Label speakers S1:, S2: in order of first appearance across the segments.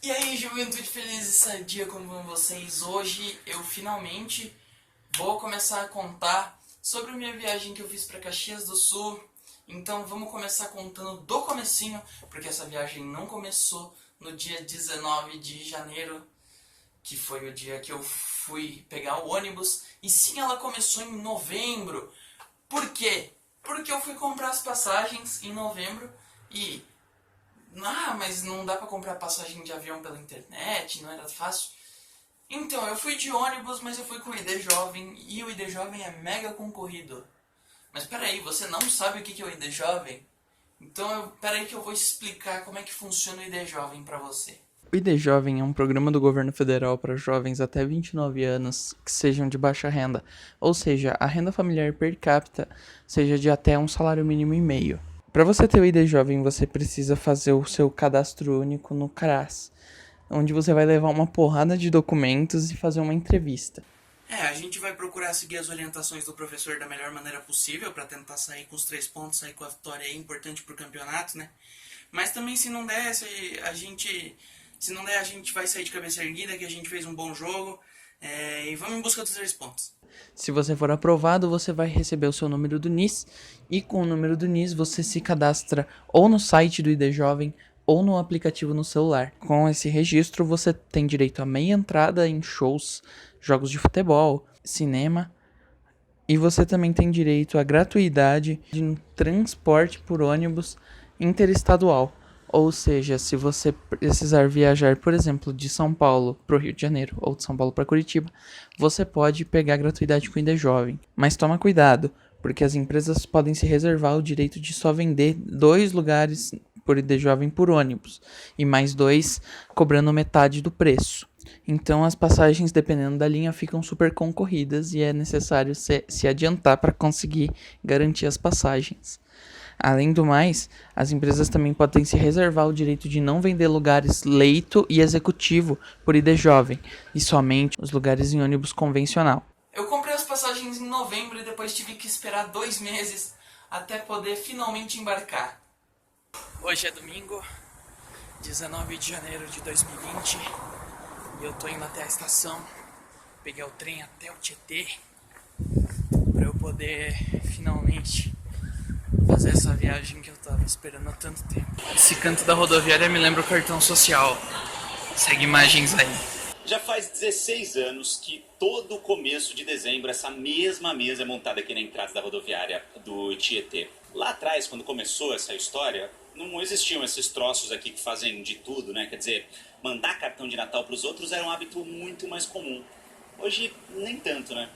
S1: E aí, juventude feliz e sadia, como vão vocês? Hoje eu finalmente vou começar a contar sobre a minha viagem que eu fiz para Caxias do Sul. Então vamos começar contando do comecinho, porque essa viagem não começou no dia 19 de janeiro, que foi o dia que eu fui pegar o ônibus, e sim, ela começou em novembro. Por quê? Porque eu fui comprar as passagens em novembro e mas não dá pra comprar passagem de avião pela internet, não era fácil. Então, eu fui de ônibus, mas eu fui com o ID Jovem, e o ID Jovem é mega concorrido. Mas peraí, você não sabe o que é o ID Jovem? Então, peraí que eu vou explicar como é que funciona o ID Jovem pra você.
S2: O ID Jovem é um programa do governo federal para jovens até 29 anos que sejam de baixa renda, ou seja, a renda familiar per capita seja de até um salário mínimo e meio. Para você ter o ID Jovem, você precisa fazer o seu cadastro único no CRAS, onde você vai levar uma porrada de documentos e fazer uma entrevista.
S1: A gente vai procurar seguir as orientações do professor da melhor maneira possível para tentar sair com os 3 pontos, sair com a vitória é importante pro campeonato, né? Mas também se não der, a gente vai sair de cabeça erguida, que a gente fez um bom jogo, e vamos em busca dos 3 pontos.
S2: Se você for aprovado, você vai receber o seu número do NIS e com o número do NIS você se cadastra ou no site do ID Jovem ou no aplicativo no celular. Com esse registro você tem direito a meia entrada em shows, jogos de futebol, cinema e você também tem direito à gratuidade de transporte por ônibus interestadual. Ou seja, se você precisar viajar, por exemplo, de São Paulo para o Rio de Janeiro ou de São Paulo para Curitiba, você pode pegar gratuidade com o ID Jovem. Mas toma cuidado, porque as empresas podem se reservar o direito de só vender 2 lugares por ID Jovem por ônibus e mais 2 cobrando metade do preço. Então as passagens, dependendo da linha, ficam super concorridas e é necessário se adiantar para conseguir garantir as passagens. Além do mais, as empresas também podem se reservar o direito de não vender lugares leito e executivo por ID Jovem, e somente os lugares em ônibus convencional.
S1: Eu comprei as passagens em novembro e depois tive que esperar 2 meses até poder finalmente embarcar. Hoje é domingo, 19 de janeiro de 2020, e eu tô indo até a estação, peguei o trem até o Tietê, pra eu poder finalmente fazer essa viagem que eu tava esperando há tanto tempo. Esse canto da rodoviária me lembra o cartão social. Segue imagens aí.
S3: Já faz 16 anos que todo começo de dezembro essa mesma mesa é montada aqui na entrada da rodoviária do Tietê. Lá atrás, quando começou essa história, não existiam esses troços aqui que fazem de tudo, né? Quer dizer, mandar cartão de Natal para os outros era um hábito muito mais comum. Hoje, nem tanto, né?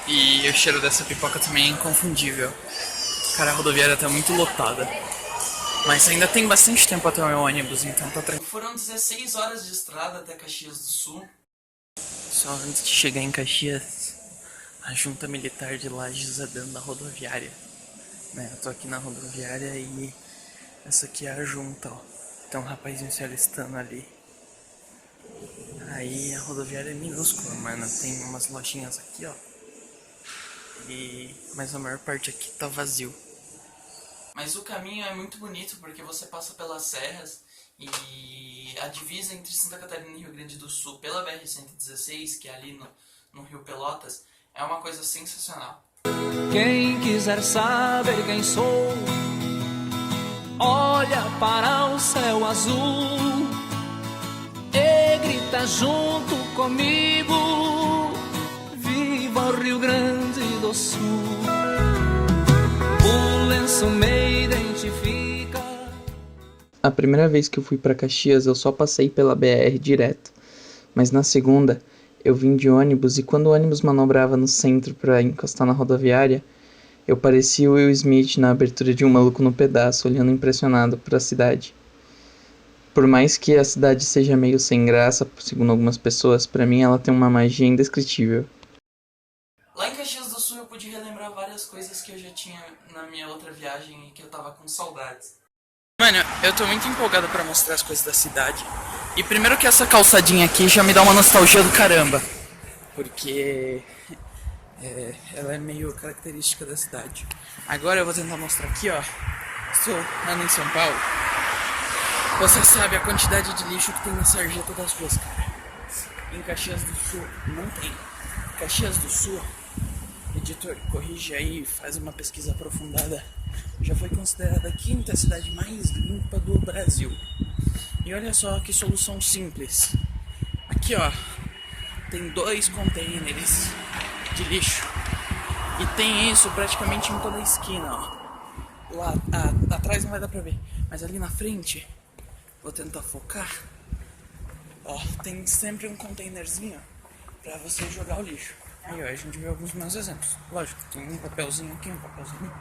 S1: E o cheiro dessa pipoca também é inconfundível. Cara, a rodoviária tá muito lotada. Mas ainda tem bastante tempo até o meu ônibus, então tá tranquilo. Foram 16 horas de estrada até Caxias do Sul. Só antes de chegar em Caxias, a junta militar de Lages é dentro da rodoviária. Eu tô aqui na rodoviária e essa aqui é a junta, ó. Tem um rapazinho se alistando ali. Aí a rodoviária é minúscula, mano. Tem umas lojinhas aqui, ó. Mas a maior parte aqui tá vazio. Mas o caminho é muito bonito porque você passa pelas serras e a divisa entre Santa Catarina e Rio Grande do Sul pela BR-116, que é ali no Rio Pelotas, é uma coisa sensacional.
S4: Quem quiser saber quem sou, olha para o céu azul e grita junto comigo: viva o Rio Grande do Sul. O lenço me identifica.
S2: A primeira vez que eu fui para Caxias, eu só passei pela BR direto. Mas na segunda, eu vim de ônibus e quando o ônibus manobrava no centro para encostar na rodoviária, eu parecia o Will Smith na abertura de Um Maluco no Pedaço, olhando impressionado para a cidade. Por mais que a cidade seja meio sem graça, segundo algumas pessoas, para mim ela tem uma magia indescritível.
S1: Lá em Caxias do Sul eu pude relembrar várias coisas que eu já tinha na minha outra viagem e que eu tava com saudades. Mano, eu tô muito empolgado pra mostrar as coisas da cidade. E primeiro que essa calçadinha aqui já me dá uma nostalgia do caramba. Porque ela é meio característica da cidade. Agora eu vou tentar mostrar aqui, ó. Estou andando em São Paulo. Você sabe a quantidade de lixo que tem na sarjeta das ruas, cara. Em Caxias do Sul, não tem. Caxias do Sul, editor, corrige aí, faz uma pesquisa aprofundada. Já foi considerada a quinta cidade mais limpa do Brasil. E olha só que solução simples. Aqui, ó, tem 2 containers de lixo. E tem isso praticamente em toda a esquina, ó. Lá atrás não vai dar pra ver, mas ali na frente, vou tentar focar. Ó, tem sempre um containerzinho pra você jogar o lixo. Aí, ó, a gente vê alguns meus exemplos. Lógico, tem um papelzinho aqui, um papelzinho.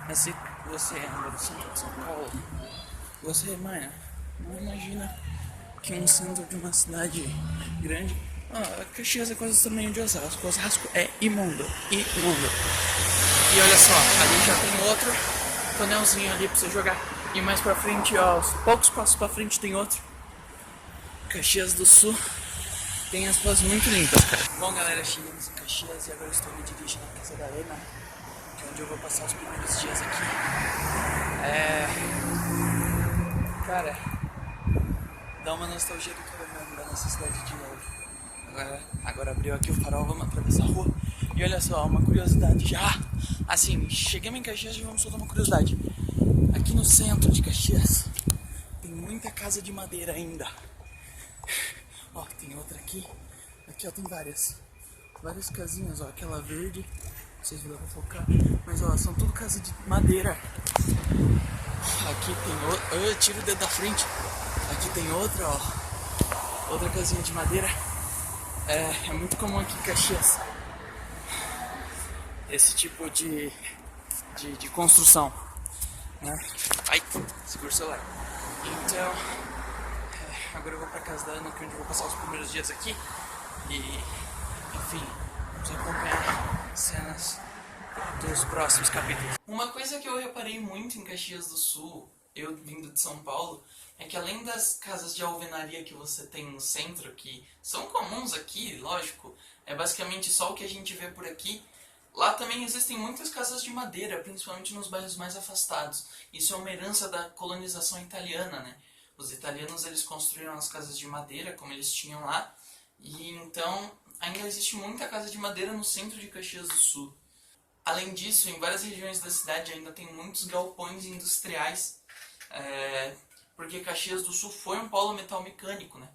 S1: Mas se você anda no centro de São Paulo, você, mano, não imagina que um centro de uma cidade grande... Caxias é quase o tamanho de Osasco. Osasco é imundo, imundo. E olha só, ali já tem outro tonelzinho ali pra você jogar. E mais pra frente, ó, aos poucos passos pra frente tem outro. Caxias do Sul tem as ruas muito limpas, cara. Bom, galera, chegamos em Caxias e agora estou me dirigindo à Casa da Ana, que é onde eu vou passar os primeiros dias aqui. Cara, dá uma nostalgia do que eu lembro da nossa cidade de novo. Agora abriu aqui o farol, vamos atravessar a rua. E olha só, uma curiosidade já. Assim, chegamos em Caxias e vamos soltar uma curiosidade. Aqui no centro de Caxias tem muita casa de madeira ainda. Ó, tem outra aqui. Aqui, ó, tem várias casinhas, ó. Aquela verde, não sei se vai focar. Mas, ó, são tudo casa de madeira. Aqui tem outra. Eu tiro o dedo da frente. Aqui tem outra, ó. Outra casinha de madeira. É muito comum aqui em Caxias esse tipo de construção, né? Ai, segura o celular. Então, agora eu vou pra casa da Ana, que é onde eu vou passar os primeiros dias aqui. E, enfim, vamos acompanhar cenas dos próximos capítulos. Uma coisa que eu reparei muito em Caxias do Sul, eu vindo de São Paulo, é que além das casas de alvenaria que você tem no centro, que são comuns aqui, lógico, é basicamente só o que a gente vê por aqui, lá também existem muitas casas de madeira, principalmente nos bairros mais afastados. Isso é uma herança da colonização italiana, né? Os italianos, eles construíram as casas de madeira, como eles tinham lá, e então ainda existe muita casa de madeira no centro de Caxias do Sul. Além disso, em várias regiões da cidade ainda tem muitos galpões industriais, porque Caxias do Sul foi um polo metal-mecânico, né?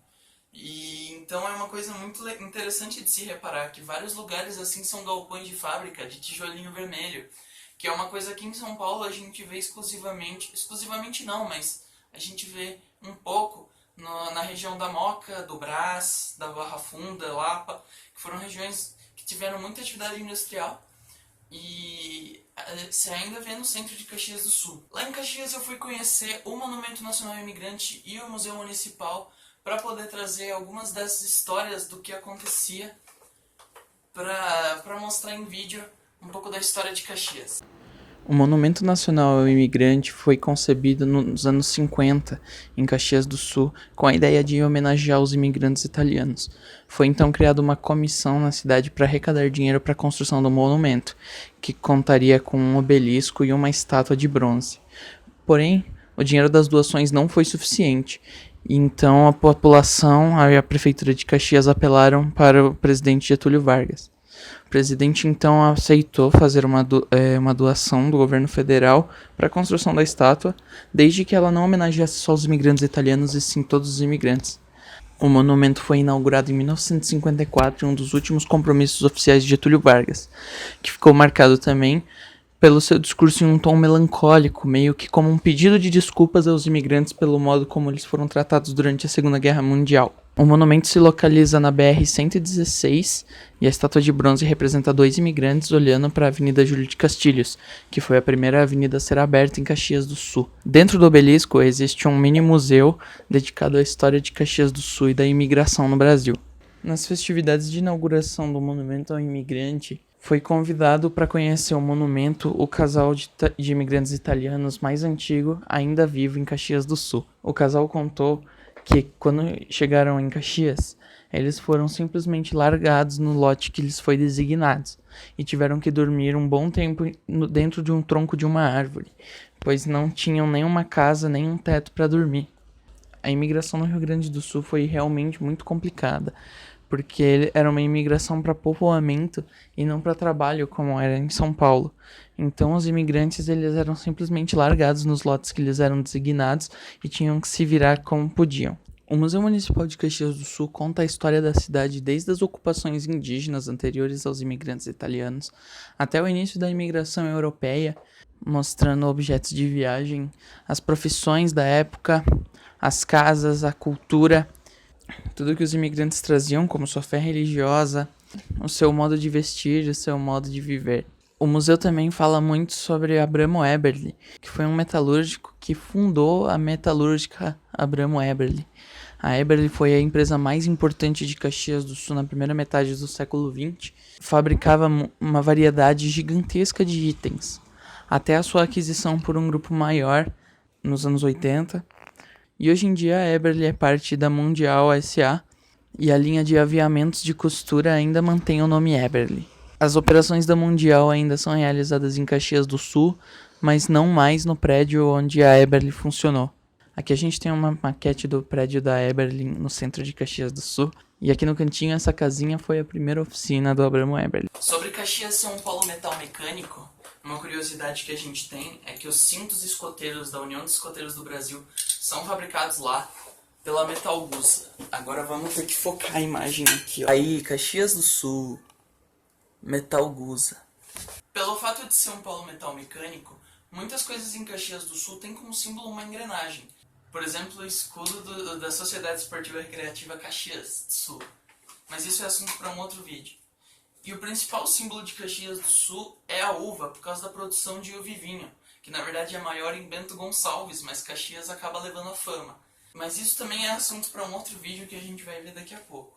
S1: E então é uma coisa muito interessante de se reparar, que vários lugares assim são galpões de fábrica, de tijolinho vermelho, que é uma coisa que em São Paulo a gente vê exclusivamente não, mas a gente vê um pouco na região da Moca, do Brás, da Barra Funda, Lapa, que foram regiões que tiveram muita atividade industrial. E você ainda vê no centro de Caxias do Sul. Lá em Caxias eu fui conhecer o Monumento Nacional Imigrante e o Museu Municipal para poder trazer algumas dessas histórias do que acontecia para mostrar em vídeo um pouco da história de Caxias.
S2: O Monumento Nacional ao Imigrante foi concebido nos anos 50, em Caxias do Sul, com a ideia de homenagear os imigrantes italianos. Foi então criada uma comissão na cidade para arrecadar dinheiro para a construção do monumento, que contaria com um obelisco e uma estátua de bronze. Porém, o dinheiro das doações não foi suficiente, e então a população e a prefeitura de Caxias apelaram para o presidente Getúlio Vargas. O presidente então aceitou fazer uma doação do governo federal para a construção da estátua, desde que ela não homenageasse só os imigrantes italianos e sim todos os imigrantes. O monumento foi inaugurado em 1954 em um dos últimos compromissos oficiais de Getúlio Vargas, que ficou marcado também pelo seu discurso em um tom melancólico, meio que como um pedido de desculpas aos imigrantes pelo modo como eles foram tratados durante a Segunda Guerra Mundial. O monumento se localiza na BR-116 e a estátua de bronze representa 2 imigrantes olhando para a Avenida Júlio de Castilhos, que foi a primeira avenida a ser aberta em Caxias do Sul. Dentro do obelisco existe um mini museu dedicado à história de Caxias do Sul e da imigração no Brasil. Nas festividades de inauguração do Monumento ao Imigrante, foi convidado para conhecer o monumento o casal de imigrantes italianos mais antigo ainda vivo em Caxias do Sul. O casal contou que quando chegaram em Caxias, eles foram simplesmente largados no lote que lhes foi designado e tiveram que dormir um bom tempo dentro de um tronco de uma árvore, pois não tinham nenhuma casa nem um teto para dormir. A imigração no Rio Grande do Sul foi realmente muito complicada, porque era uma imigração para povoamento e não para trabalho, como era em São Paulo. Então, os imigrantes eles eram simplesmente largados nos lotes que lhes eram designados e tinham que se virar como podiam. O Museu Municipal de Caxias do Sul conta a história da cidade desde as ocupações indígenas anteriores aos imigrantes italianos até o início da imigração europeia, mostrando objetos de viagem, as profissões da época, as casas, a cultura, tudo que os imigrantes traziam, como sua fé religiosa, o seu modo de vestir, o seu modo de viver. O museu também fala muito sobre Abramo Eberle, que foi um metalúrgico que fundou a metalúrgica Abramo Eberle. A Eberle foi a empresa mais importante de Caxias do Sul na primeira metade do século XX. Fabricava uma variedade gigantesca de itens, até a sua aquisição por um grupo maior nos anos 80. E hoje em dia a Eberle é parte da Mundial S.A. e a linha de aviamentos de costura ainda mantém o nome Eberle. As operações da Mundial ainda são realizadas em Caxias do Sul, mas não mais no prédio onde a Eberle funcionou. Aqui a gente tem uma maquete do prédio da Eberle no centro de Caxias do Sul. E aqui no cantinho essa casinha foi a primeira oficina do Abramo Eberle.
S1: Sobre Caxias ser um polo metal mecânico, uma curiosidade que a gente tem é que os cintos escoteiros da União dos Escoteiros do Brasil são fabricados lá pela Metalgusa. Agora vamos ter que focar a imagem aqui, ó. Aí, Caxias do Sul, Metalgusa. Pelo fato de ser um polo metal mecânico, muitas coisas em Caxias do Sul têm como símbolo uma engrenagem. Por exemplo, o escudo da Sociedade Esportiva Recreativa Caxias do Sul. Mas isso é assunto para um outro vídeo. E o principal símbolo de Caxias do Sul é a uva, por causa da produção de uva e vinho, que na verdade é maior em Bento Gonçalves, mas Caxias acaba levando a fama. Mas isso também é assunto para um outro vídeo que a gente vai ver daqui a pouco.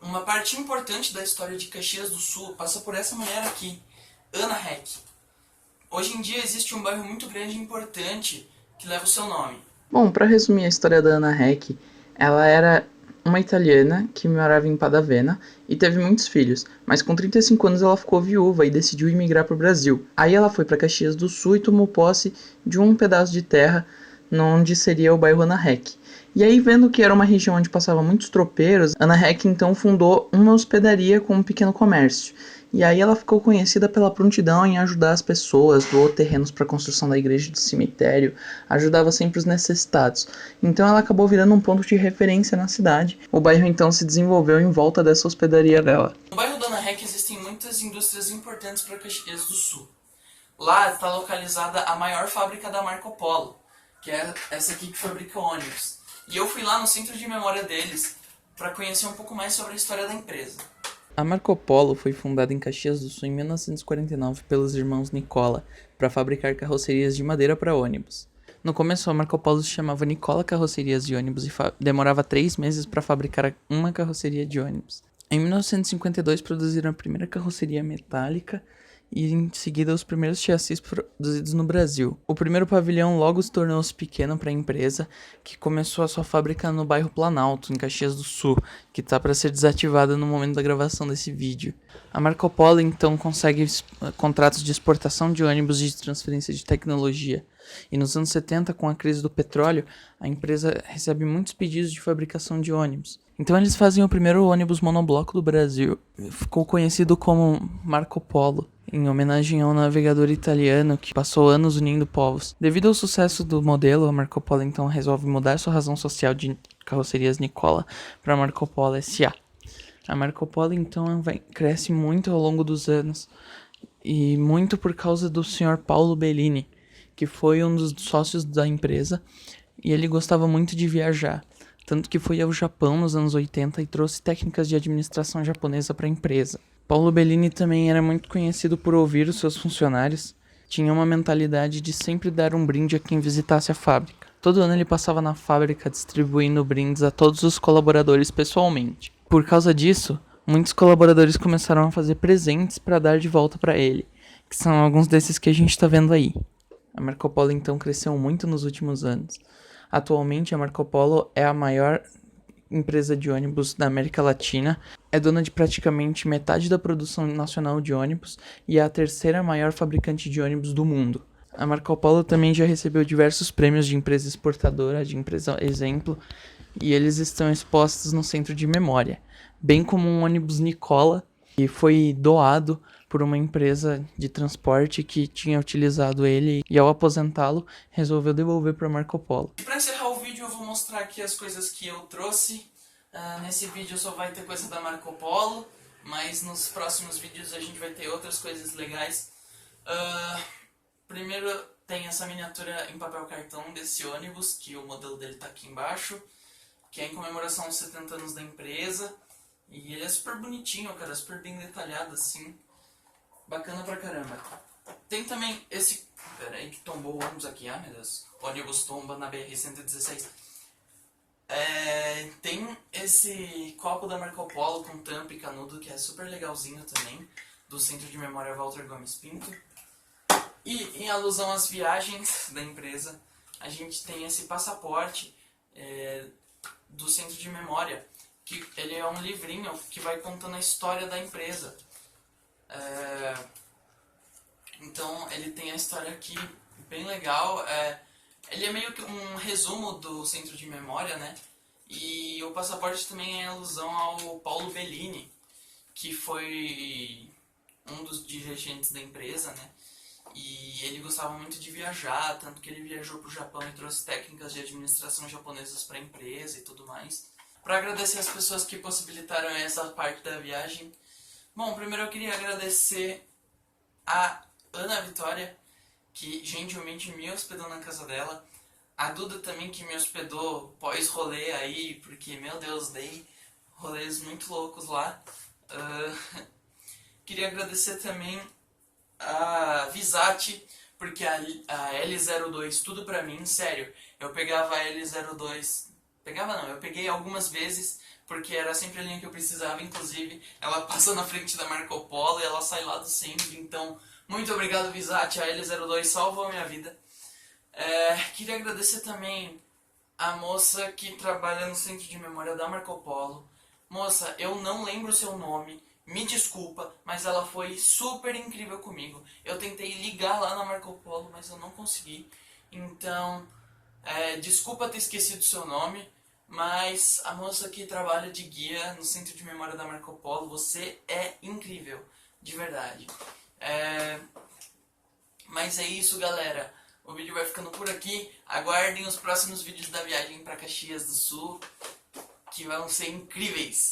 S1: Uma parte importante da história de Caxias do Sul passa por essa mulher aqui, Ana Heck. Hoje em dia existe um bairro muito grande e importante que leva o seu nome.
S2: Bom, para resumir a história da Ana Heck, ela era uma italiana que morava em Padavena e teve muitos filhos, mas com 35 anos ela ficou viúva e decidiu emigrar para o Brasil. Aí ela foi para Caxias do Sul e tomou posse de um pedaço de terra onde seria o bairro Ana Heck. E aí, vendo que era uma região onde passavam muitos tropeiros, Ana Heck então fundou uma hospedaria com um pequeno comércio. E aí ela ficou conhecida pela prontidão em ajudar as pessoas, doou terrenos para a construção da igreja e do cemitério, ajudava sempre os necessitados. Então ela acabou virando um ponto de referência na cidade. O bairro então se desenvolveu em volta dessa hospedaria dela.
S1: No bairro da Ana Heck existem muitas indústrias importantes para Caxias do Sul. Lá está localizada a maior fábrica da Marco Polo, que é essa aqui que fabrica ônibus. E eu fui lá no centro de memória deles para conhecer um pouco mais sobre a história da empresa.
S2: A Marco Polo foi fundada em Caxias do Sul em 1949 pelos irmãos Nicola para fabricar carrocerias de madeira para ônibus. No começo, a Marco Polo se chamava Nicola Carrocerias de Ônibus e demorava 3 meses para fabricar uma carroceria de ônibus. Em 1952, produziram a primeira carroceria metálica e em seguida os primeiros chassis produzidos no Brasil. O primeiro pavilhão logo se tornou-se pequeno para a empresa, que começou a sua fábrica no bairro Planalto, em Caxias do Sul, que está para ser desativada no momento da gravação desse vídeo. A Marco Polo então consegue contratos de exportação de ônibus e de transferência de tecnologia. E nos anos 70, com a crise do petróleo, a empresa recebe muitos pedidos de fabricação de ônibus. Então eles fazem o primeiro ônibus monobloco do Brasil. Ficou conhecido como Marco Polo, em homenagem ao navegador italiano que passou anos unindo povos. Devido ao sucesso do modelo, a Marco Polo então resolve mudar sua razão social de carrocerias Nicola para Marco Polo S.A. A Marco Polo então cresce muito ao longo dos anos, e muito por causa do Sr. Paulo Bellini, que foi um dos sócios da empresa, e ele gostava muito de viajar. Tanto que foi ao Japão nos anos 80 e trouxe técnicas de administração japonesa para a empresa. Paulo Bellini também era muito conhecido por ouvir os seus funcionários. Tinha uma mentalidade de sempre dar um brinde a quem visitasse a fábrica. Todo ano ele passava na fábrica distribuindo brindes a todos os colaboradores pessoalmente. Por causa disso, muitos colaboradores começaram a fazer presentes para dar de volta para ele, que são alguns desses que a gente está vendo aí. A Marco Polo então cresceu muito nos últimos anos. Atualmente, a Marco Polo é a maior empresa de ônibus da América Latina, é dona de praticamente metade da produção nacional de ônibus e é a terceira maior fabricante de ônibus do mundo. A Marco Polo também já recebeu diversos prêmios de empresa exportadora, de empresa exemplo, e eles estão expostos no centro de memória, bem como um ônibus Nicola, que foi doado por uma empresa de transporte que tinha utilizado ele e, ao aposentá-lo, resolveu devolver para Marco Polo.
S1: Para encerrar o vídeo, eu vou mostrar aqui as coisas que eu trouxe. Nesse vídeo só vai ter coisa da Marco Polo, mas nos próximos vídeos a gente vai ter outras coisas legais. Primeiro tem essa miniatura em papel cartão desse ônibus, que o modelo dele tá aqui embaixo, que é em comemoração aos 70 anos da empresa. E ele é super bonitinho, cara, super bem detalhado assim. Bacana pra caramba. Tem também esse... Pera aí que tombou o ônibus aqui, meu Deus. O ônibus tomba na BR-116. Tem esse copo da Marco Polo com tampa e canudo, que é super legalzinho também, do Centro de Memória Walter Gomes Pinto. E em alusão às viagens da empresa, a gente tem esse passaporte do Centro de Memória, que ele é um livrinho que vai contando a história da empresa. Então ele tem a história aqui bem legal. Ele é meio que um resumo do Centro de Memória, né? E o passaporte também é alusão ao Paulo Bellini, que foi um dos dirigentes da empresa, né? E ele gostava muito de viajar, tanto que ele viajou para o Japão e trouxe técnicas de administração japonesas para a empresa e tudo mais. Para agradecer as pessoas que possibilitaram essa parte da viagem. Bom, primeiro eu queria agradecer a Ana Vitória, que gentilmente me hospedou na casa dela. A Duda também, que me hospedou pós-rolê aí, porque, meu Deus, dei rolês muito loucos lá. Queria agradecer também a Visati, porque a L02, tudo pra mim, sério. Eu pegava a L02... Pegava não, eu peguei algumas vezes, porque era sempre a linha que eu precisava. Inclusive, ela passa na frente da Marco Polo e ela sai lá do centro. Então, muito obrigado, Visati. A L02 salvou a minha vida. Queria agradecer também a moça que trabalha no Centro de Memória da Marco Polo. Moça, eu não lembro o seu nome, me desculpa, mas ela foi super incrível comigo. Eu tentei ligar lá na Marco Polo, mas eu não consegui. Então, desculpa ter esquecido o seu nome, mas a moça que trabalha de guia no Centro de Memória da Marco Polo, você é incrível, de verdade. Mas é isso, galera. O vídeo vai ficando por aqui. Aguardem os próximos vídeos da viagem para Caxias do Sul, que vão ser incríveis.